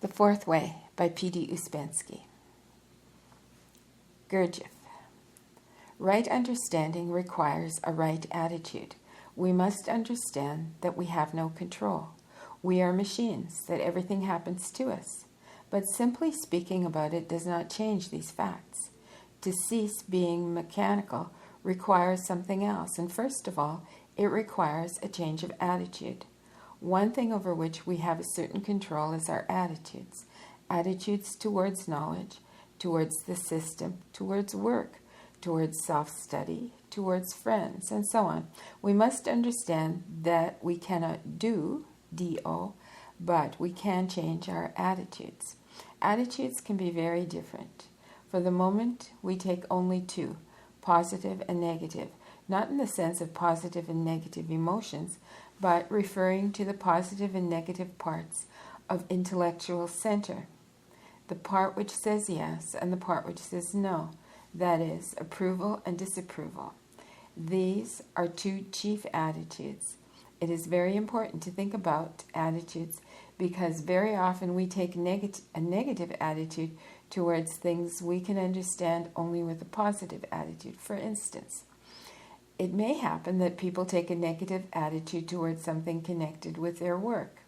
The Fourth Way by P.D. Ouspensky. Gurdjieff. Right understanding requires a right attitude. We must understand that we have no control. We are machines, that everything happens to us. But simply speaking about it does not change these facts. To cease being mechanical requires something else, and first of all, it requires a change of attitude. One thing over which we have a certain control is our attitudes. Attitudes towards knowledge, towards the system, towards work, towards self-study, towards friends, and so on. We must understand that we cannot do, D-O, but we can change our attitudes. Attitudes can be very different. For the moment, we take only two, positive and negative, not in the sense of positive and negative emotions, but referring to the positive and negative parts of intellectual center. The part which says yes and the part which says no, that is, approval and disapproval. These are two chief attitudes. It is very important to think about attitudes because very often we take a negative attitude towards things we can understand only with a positive attitude. For instance, it may happen that people take a negative attitude towards something connected with their work.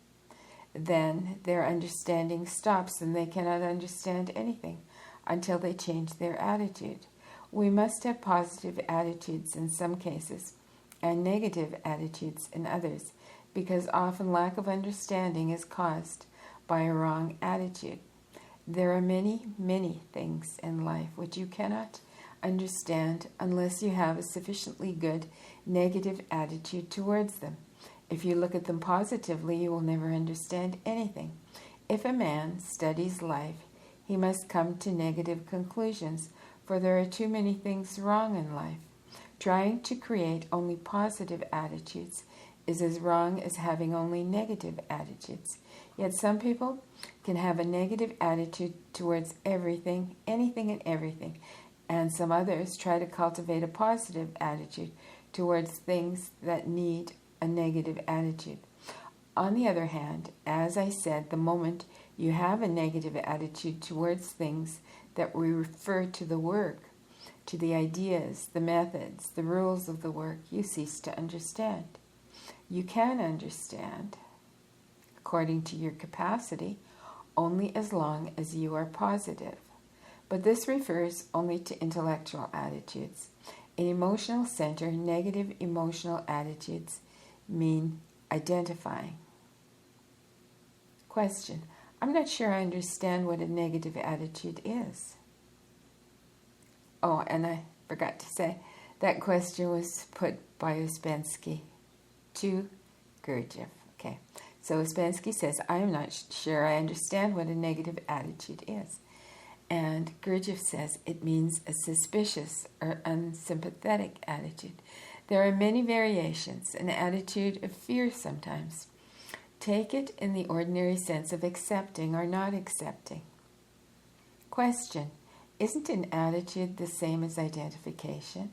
Then their understanding stops and they cannot understand anything until they change their attitude. We must have positive attitudes in some cases and negative attitudes in others, because often lack of understanding is caused by a wrong attitude. There are many, many things in life which you cannot understand unless you have a sufficiently good negative attitude towards them. If you look at them positively, you will never understand anything. If a man studies life, he must come to negative conclusions, for there are too many things wrong in life. Trying to create only positive attitudes is as wrong as having only negative attitudes. Yet some people can have a negative attitude towards everything, anything and everything, and some others try to cultivate a positive attitude towards things that need a negative attitude. On the other hand, as I said, the moment you have a negative attitude towards things that we refer to the work, to the ideas, the methods, the rules of the work, you cease to understand. You can understand, according to your capacity, only as long as you are positive. But this refers only to intellectual attitudes. In emotional center, negative emotional attitudes mean identifying. Question. I'm not sure I understand what a negative attitude is. Oh, and I forgot to say, that question was put by Ouspensky to Gurdjieff. Okay, so Ouspensky says, I am not sure I understand what a negative attitude is. And Gurdjieff says it means a suspicious or unsympathetic attitude. There are many variations, an attitude of fear sometimes. Take it in the ordinary sense of accepting or not accepting. Question. Isn't an attitude the same as identification?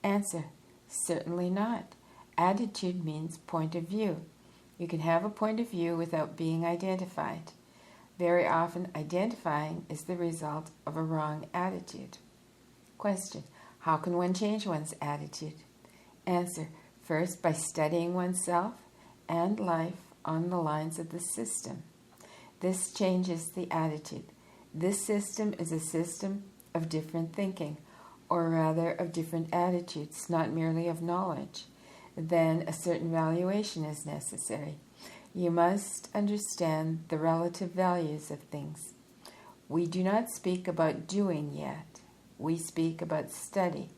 Answer. Certainly not. Attitude means point of view. You can have a point of view without being identified. Very often, identifying is the result of a wrong attitude. Question. How can one change one's attitude? Answer. First, by studying oneself and life on the lines of the system. This changes the attitude. This system is a system of different thinking, or rather of different attitudes, not merely of knowledge. Then a certain valuation is necessary. You must understand the relative values of things. We do not speak about doing yet. We speak about study.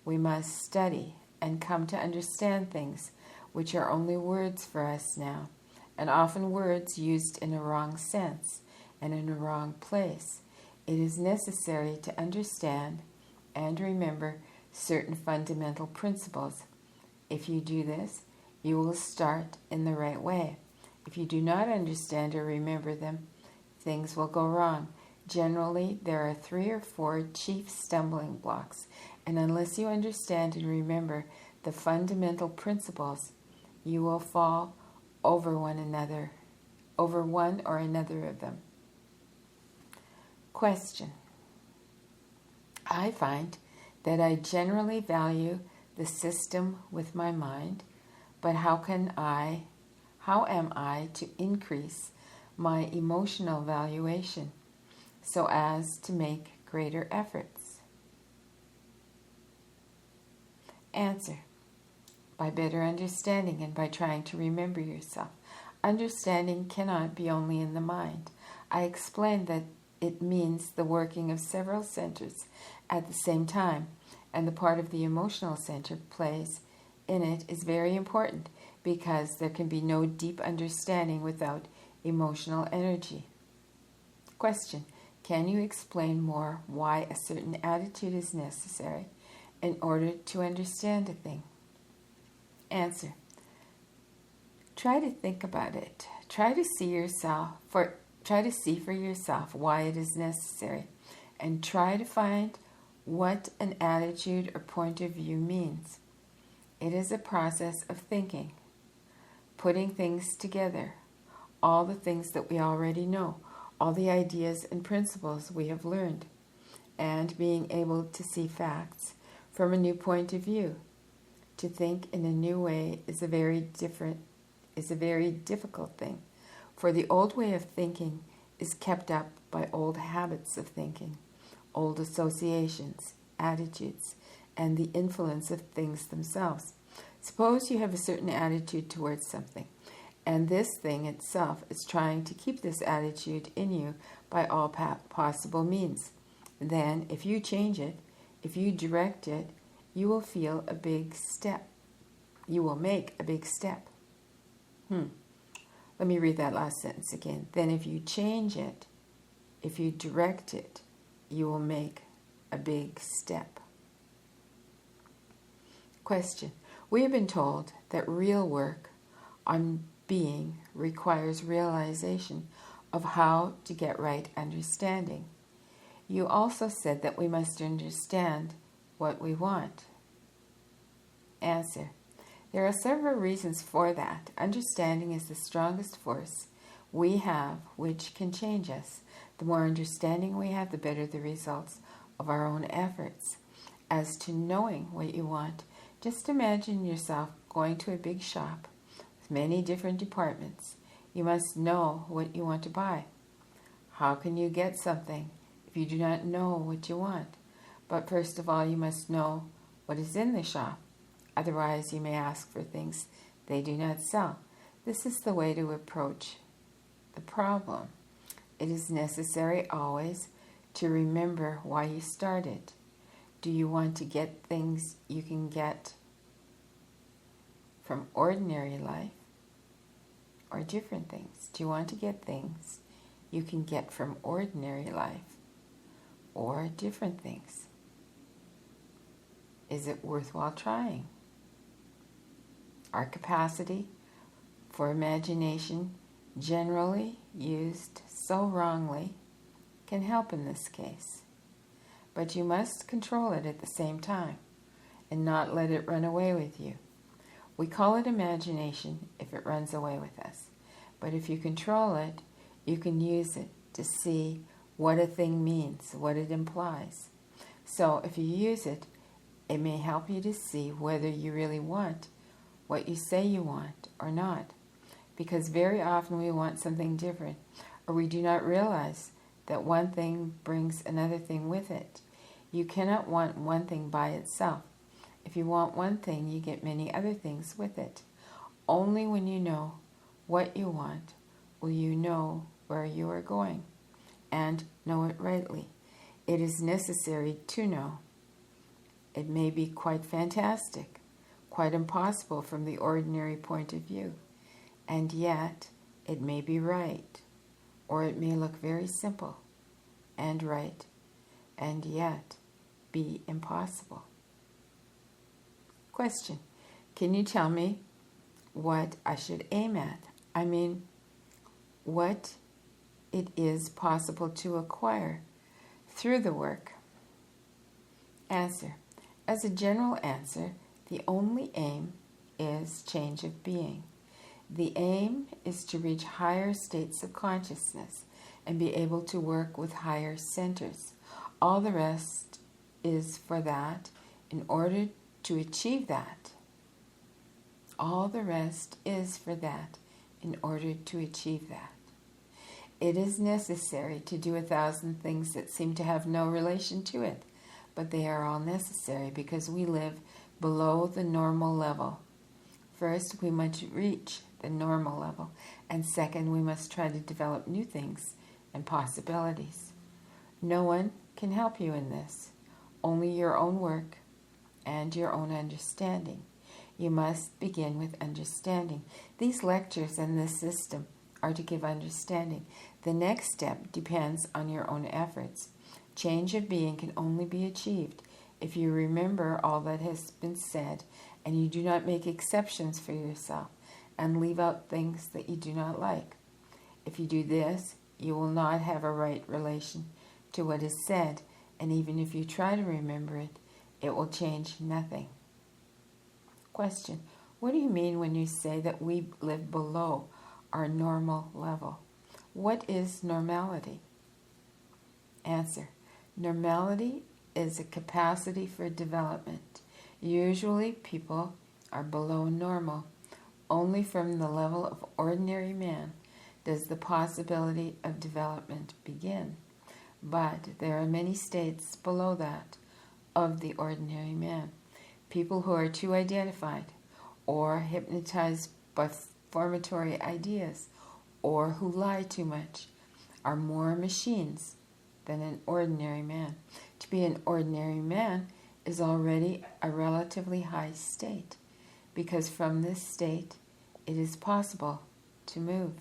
We must study and come to understand things which are only words for us now, and often words used in a wrong sense and in a wrong place. It is necessary to understand and remember certain fundamental principles. If you do this, you will start in the right way. If you do not understand or remember them, things will go wrong. Generally, there are 3 or 4 chief stumbling blocks, and unless you understand and remember the fundamental principles, you will fall over one another over one or another of them. Question. I find that I generally value the system with my mind, but how am I to increase my emotional valuation so as to make greater efforts? Answer. By better understanding and by trying to remember yourself. Understanding cannot be only in the mind. I explained that it means the working of several centers at the same time, and the part of the emotional center plays in it is very important because there can be no deep understanding without emotional energy. Question. Can you explain more why a certain attitude is necessary in order to understand a thing? Answer. Try to think about it. Try to see for yourself why it is necessary, and try to find what an attitude or point of view means. It is a process of thinking, putting things together, all the things that we already know, all the ideas and principles we have learned, and being able to see facts from a new point of view. To think in a new way is a very difficult thing, for the old way of thinking is kept up by old habits of thinking, old associations, attitudes, and the influence of things themselves. Suppose you have a certain attitude towards something, and this thing itself is trying to keep this attitude in you by all possible means. Then, if you change it, if you direct it, you will feel a big step. You will make a big step. Let me read that last sentence again. Then if you change it, if you direct it, you will make a big step. Question. We have been told that real work on being requires realization of how to get right understanding. You also said that we must understand what we want. Answer. There are several reasons for that. Understanding is the strongest force we have which can change us. The more understanding we have, the better the results of our own efforts. As to knowing what you want, just imagine yourself going to a big shop with many different departments. You must know what you want to buy. How can you get something if you do not know what you want? But first of all, you must know what is in the shop. Otherwise, you may ask for things they do not sell. This is the way to approach the problem. It is necessary always to remember why you started. Do you want to get things you can get from ordinary life or different things? Do you want to get things you can get from ordinary life or different things? Is it worthwhile trying? Our capacity for imagination, generally used so wrongly, can help in this case. But you must control it at the same time and not let it run away with you. We call it imagination if it runs away with us. But if you control it, you can use it to see what a thing means, what it implies. So if you use it, it may help you to see whether you really want what you say you want or not. Because very often we want something different, or we do not realize that one thing brings another thing with it. You cannot want one thing by itself. If you want one thing, you get many other things with it. Only when you know what you want will you know where you are going, and know it rightly. It is necessary to know. It may be quite fantastic, quite impossible from the ordinary point of view, and yet it may be right, or it may look very simple and right, and yet be impossible. Question. Can you tell me what I should aim at? I mean, what it is possible to acquire through the work? Answer. As a general answer, the only aim is change of being. The aim is to reach higher states of consciousness and be able to work with higher centers. All the rest is for that in order to achieve that. All the rest is for that in order to achieve that. It is necessary to do 1,000 things that seem to have no relation to it, but they are all necessary because we live below the normal level. First, we must reach the normal level, and second, we must try to develop new things and possibilities. No one can help you in this, only your own work and your own understanding. You must begin with understanding. These lectures and this system are to give understanding. The next step depends on your own efforts. Change of being can only be achieved if you remember all that has been said and you do not make exceptions for yourself and leave out things that you do not like. If you do this, you will not have a right relation to what is said, and even if you try to remember it, it will change nothing. Question: what do you mean when you say that we live below our normal level? What is normality? Answer: normality is a capacity for development. Usually people are below normal. Only from the level of ordinary man does the possibility of development begin. But there are many states below that of the ordinary man. People who are too identified or hypnotized by formatory ideas or who lie too much are more machines than an ordinary man. To be an ordinary man is already a relatively high state, because from this state it is possible to move.